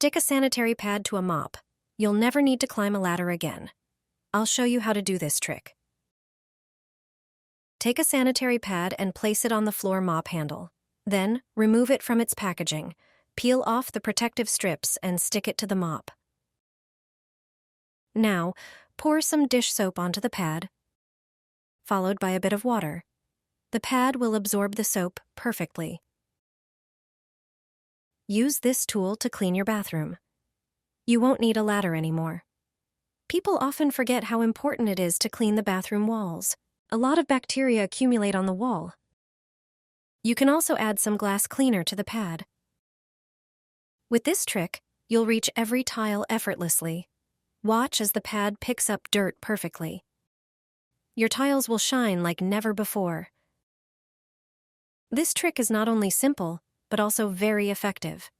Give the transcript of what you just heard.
Stick a sanitary pad to a mop. You'll never need to climb a ladder again. I'll show you how to do this trick. Take a sanitary pad and place it on the floor mop handle. Then, remove it from its packaging. Peel off the protective strips and stick it to the mop. Now, pour some dish soap onto the pad, followed by a bit of water. The pad will absorb the soap perfectly. Use this tool to clean your bathroom. You won't need a ladder anymore. People often forget how important it is to clean the bathroom walls. A lot of bacteria accumulate on the wall. You can also add some glass cleaner to the pad. With this trick, you'll reach every tile effortlessly. Watch as the pad picks up dirt perfectly. Your tiles will shine like never before. This trick is not only simple, but also very effective.